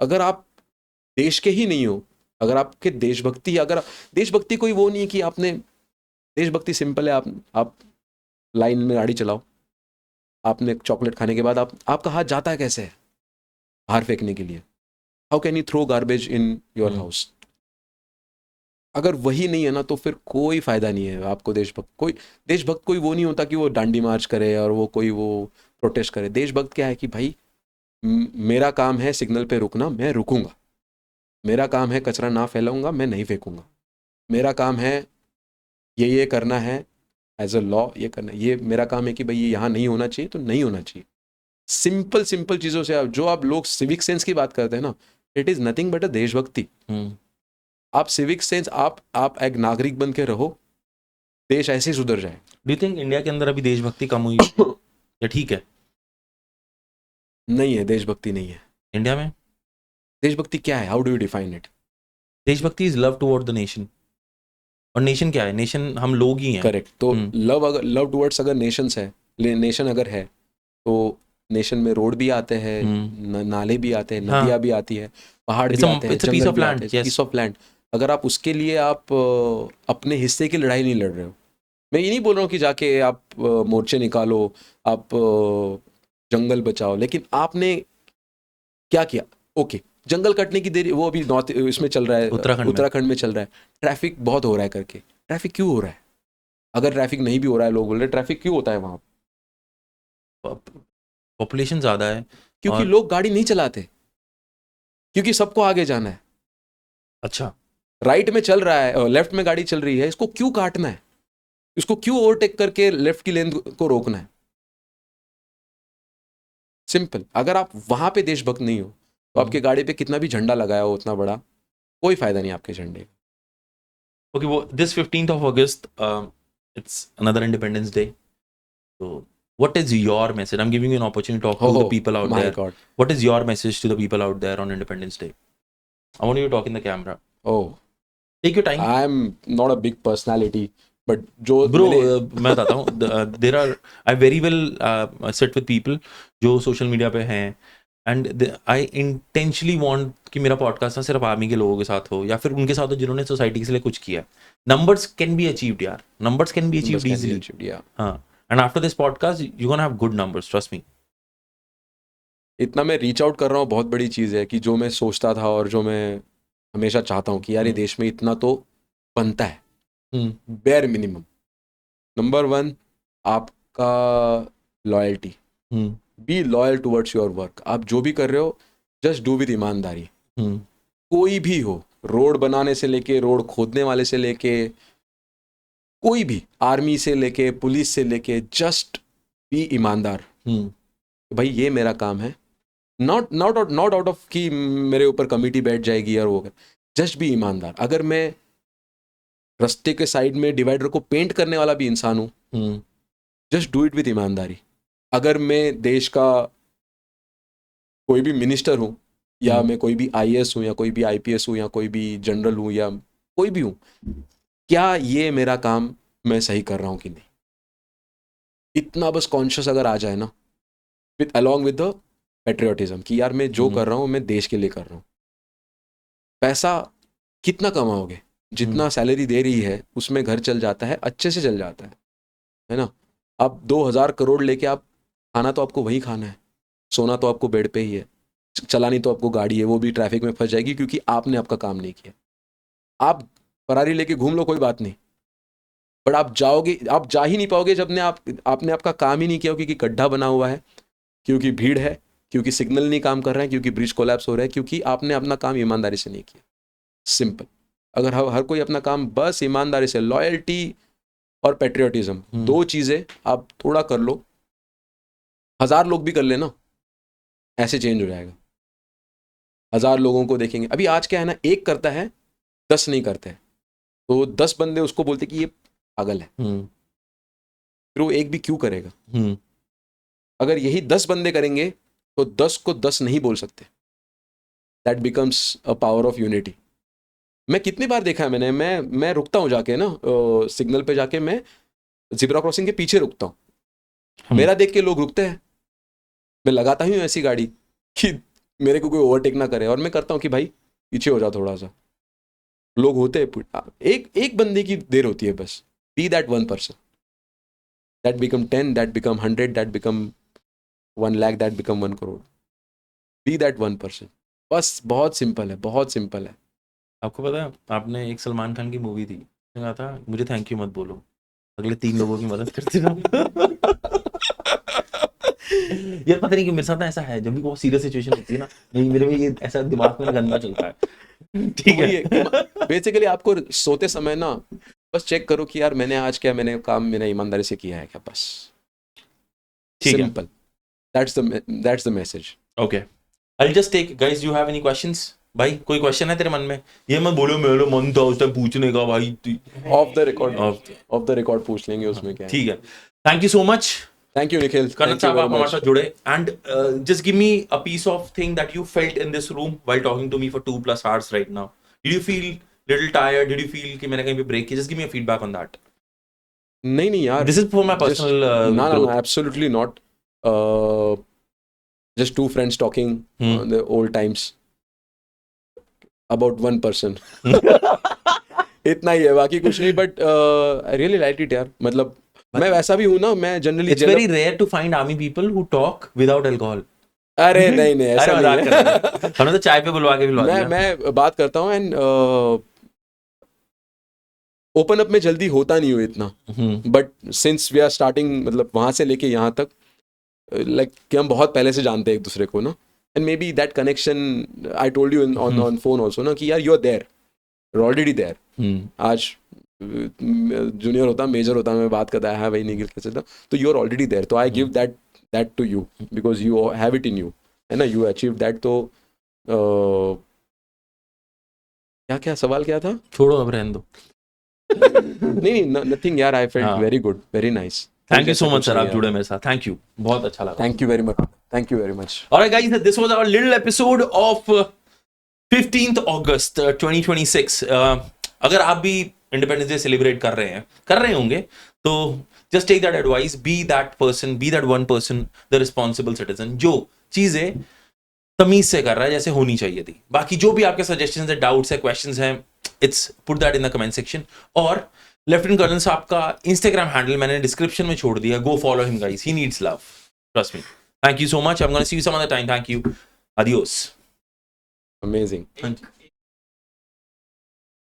अगर आप देश के ही नहीं हो, अगर आपके देशभक्ति, अगर देशभक्ति कोई वो नहीं है कि आपने, देशभक्ति सिंपल है, आप लाइन में गाड़ी चलाओ, आपने चॉकलेट खाने के बाद आपका हाथ जाता है कैसे है बाहर फेंकने के लिए? How can you throw garbage in your house? अगर वही नहीं है ना तो फिर कोई फायदा नहीं है आपको। देशभक्त कोई वो नहीं होता कि वो डांडी मार्च करे और वो कोई वो प्रोटेस्ट करे। देशभक्त क्या है कि भाई मेरा काम है सिग्नल पे रुकना, मैं रुकूंगा। मेरा काम है कचरा ना फैलाऊंगा, मैं नहीं फेंकूंगा। मेरा काम है ये करना है, एज अ लॉ ये करना है। ये मेरा काम है कि भाई ये यहाँ नहीं होना चाहिए तो नहीं होना चाहिए। सिंपल सिंपल चीज़ों से जो आप लोग सिविक सेंस की बात करते हैं ना, इट इज़ नथिंग बट अ देशभक्ति। आप सिविक सेंस, आप एक नागरिक बन के रहो, देश ऐसे ही सुधर जाए। डू यू थिंक इंडिया के अंदर अभी देशभक्ति कम हुई या ठीक है? नहीं है, देशभक्ति नहीं है इंडिया में। देशभक्ति क्या है? How do you define it? देशभक्ति is love toward the nation. और नेशन क्या है? नेशन हम लोग ही हैं। करेक्ट। तो लव टुवर्ड्स अगर नेशंस है, नेशन अगर है तो नेशन में रोड भी आते हैं, नाले भी आते हैं, नदियाँ भी आती है, पहाड़ भी आते हैं, जंगल भी आते हैं, पीस ऑफ लैंड। अगर आप उसके लिए आप अपने हिस्से की लड़ाई नहीं लड़ रहे हो, मैं ये नहीं बोल रहा हूँ कि जाके आप मोर्चे निकालो, आप जंगल बचाओ, लेकिन आपने क्या किया? ओके, जंगल कटने की देरी वो अभी नॉर्थ इसमें चल रहा है, उत्तराखंड में चल रहा है, ट्रैफिक बहुत हो रहा है करके। ट्रैफिक क्यों हो रहा है? अगर ट्रैफिक नहीं भी हो रहा है, लोग बोल रहे ट्रैफिक क्यों होता है वहाँ? पॉपुलेशन ज़्यादा है। क्योंकि लोग गाड़ी नहीं चलाते, क्योंकि सबको आगे जाना है। अच्छा, राइट में चल रहा है, लेफ्ट में गाड़ी चल रही है, इसको क्यों काटना है? इसको क्यों ओवरटेक करके लेफ्ट की लेन को रोकना है? सिंपल। अगर आप वहां पे देशभक्त नहीं हो तो आपके गाड़ी पे कितना भी झंडा लगाया हो उतना बड़ा, कोई फायदा नहीं आपके झंडे का। ओके, वो this 15th of August, it's another Independence Day. So what is your message? I'm giving you an opportunity to talk to the people out there. God. What is your message to the people out there on Independence Day? I want you to talk in the camera. Oh, take your time. I'm not a big personality, but जो bro मैं बताता हूँ, there are, I very well sit with people जो social media पे हैं, and I intentionally want कि मेरा podcast ना सिर्फ आर्मी के लोगों के साथ हो या फिर उनके साथ हो जिन्होंने सोसाइटी के लिए कुछ किया है। Numbers can be achieved यार, numbers can be achieved easily. हाँ, and after this podcast you're gonna have good numbers, trust me. इतना मैं रीच आउट कर रहा हूँ, बहुत बड़ी चीज़ है कि जो मैं सोचता था और जो मैं हमेशा चाहता हूँ कि यार ये देश में इतना तो बनता है, बेयर मिनिमम। नंबर 1 आपका loyalty, be loyal towards your work. आप जो भी कर रहे हो जस्ट डू विद ईमानदारी। कोई भी हो, रोड बनाने से लेके रोड खोदने वाले से लेके कोई भी, आर्मी से लेके पुलिस से लेके, जस्ट बी ईमानदार। भाई ये मेरा काम है, नॉट आउट ऑफ कि मेरे ऊपर कमेटी बैठ जाएगी और वो, जस्ट भी ईमानदार। अगर मैं रास्ते के साइड में डिवाइडर को पेंट करने वाला भी इंसान हूँ, जस्ट डू इट विद ईमानदारी। अगर मैं देश का कोई भी मिनिस्टर हूँ या मैं कोई भी IAS हूँ या कोई भी IPS हूँ या कोई भी जनरल हूँ या कोई भी हूँ, क्या ये मेरा काम मैं सही कर रहा हूँ कि नहीं, इतना बस कॉन्शियस अगर आ जाए ना, with along with the patriotism कि यार मैं जो कर रहा हूँ मैं देश के लिए कर रहा हूँ। पैसा कितना कमाओगे? जितना सैलरी दे रही है उसमें घर चल जाता है, अच्छे से चल जाता है ना। आप 2000 करोड़ लेके आप खाना तो आपको वही खाना है, सोना तो आपको बेड पे ही है, चलानी तो आपको गाड़ी है, वो भी ट्रैफिक में फंस जाएगी क्योंकि आपने आपका काम नहीं किया। आप फरारी लेके घूम लो, कोई बात नहीं, बट आप जाओगे, आप जा ही नहीं पाओगे जब आपने आपका काम ही नहीं किया, क्योंकि गड्ढा बना हुआ है, क्योंकि भीड़ है, क्योंकि सिग्नल नहीं काम कर रहे हैं, क्योंकि ब्रिज कोलैप्स हो रहा है, क्योंकि आपने अपना काम ईमानदारी से नहीं किया। सिंपल। अगर हर कोई अपना काम बस ईमानदारी से, लॉयल्टी और पेट्रियोटिज्म, 2 चीज़ें आप थोड़ा कर लो, 1000 लोग भी कर लेना, ऐसे चेंज हो जाएगा। 1000 लोगों को देखेंगे। अभी आज क्या है ना, 1 करता है 10 नहीं करते, तो 10 बंदे उसको बोलते कि ये पागल है, फिर वो 1 भी क्यों करेगा? अगर यही 10 बंदे करेंगे तो 10 को 10 नहीं बोल सकते। That becomes a power of unity. मैं कितनी बार देखा है मैंने, मैं रुकता हूँ जाके ना, सिग्नल पे जाके मैं ज़ेब्रा क्रॉसिंग के पीछे रुकता हूँ, मेरा देख के लोग रुकते हैं, मैं लगाता ही हूँ ऐसी गाड़ी कि मेरे को कोई ओवरटेक ना करे, और मैं करता हूँ कि भाई पीछे हो जाओ थोड़ा सा, लोग होते हैं, एक बंदे की देर होती है बस, be that 1%, that become 10, that become 100, that become 1 lakh, that become 1 crore, be that 1%, बस। बहुत सिंपल है, बहुत सिंपल है। आपको पता है, आपने एक सलमान खान की मूवी थी, कहा था मुझे थैंक यू मत बोलो, अगले 3 लोगों की मदद करते रहो। यार पता नहीं क्यों मेरे साथ ना ऐसा है, जब भी बहुत सीरियस सिचुएशन होती है ना, मेरे में ये ऐसा दिमाग में गंदा चलता है। ठीक है, बेसिकली आपको सोते समय ना बस चेक करो कि यार मैंने आज क्या, मैंने काम मैंने ईमानदारी से किया है क्या, बस। ठीक है, simple, that's the message. Okay, I will just take, guys you have any questions? भाई कोई क्वेश्चन है तेरे मन में? ये मत बोलो मेरा मन था उस टाइम पूछने का भाई। ऑफ द रिकॉर्ड पूछ लेंगे, उसमें क्या है। ठीक है, thank you so much. Thank you Nikhil, Kanak साहब आप हमारे साथ जुड़े, and just give me a piece of thing that you felt in this room while talking to me for 2+ hours right now. Did you feel little tired? Did you feel कि मैंने कहीं पे break किया? Just give me a feedback on that. नहीं यार, this is for my personal no, absolutely not. Just two friends talking on the old times about one person. इतना ही है, बाकी कुछ नहीं, but I really like it यार। मतलब मैं वैसा भी हूँ ना, मैं generally it's very rare to find army people who talk without alcohol. अरे नहीं ऐसा नहीं है। हमने तो चाय पे बुलवा के बुलवा दिया। मैं बात करता हूँ, एंड ओपन अप में जल्दी होता नहीं हूँ इतना, but since we are starting, मतलब वहां से लेके यहाँ तक, लाइक कि हम बहुत पहले से जानते हैं एक दूसरे को ना, and may be that connection I told you on phone also ना, कि यार you are there, you are already there. आज जूनियर होता, मेजर होता, मैं बात करता है भाई निखिल कैसे था, तो यू आर ऑलरेडी देयर, तो I give that to you because you have it in you, है ना, यू अचीव दैट। तो क्या सवाल क्या था? छोड़ो अब, रहने दो। नहीं नथिंग यार, I felt very good, very nice. Thank you so much sir, आप जुड़े मेरे साथ, थैंक यू, बहुत अच्छा लगा। Thank you very much, thank you very much. Alright guys, this was our little episode of 15th August 2026। अगर आप भी इंडिपेंडेंस डे सेलिब्रेट कर रहे होंगे, तो just take that advice, be that person, be that 1%, the responsible citizen, जो चीजें तमीज से कर रहा है जैसे होनी चाहिए थी। बाकी जो भी आपके सजेशंस है, डाउट्स है, क्वेश्चंस हैं, it's put that in the comment section. और लेफ्टिनेंट कर्नल साहब का इंस्टाग्राम हैंडल मैंने डिस्क्रिप्शन में छोड़ दिया, go follow him guys, he needs love, trust me. Thank you so much, I am gonna see you some other time, thank you, adios। Amazing. Thank you.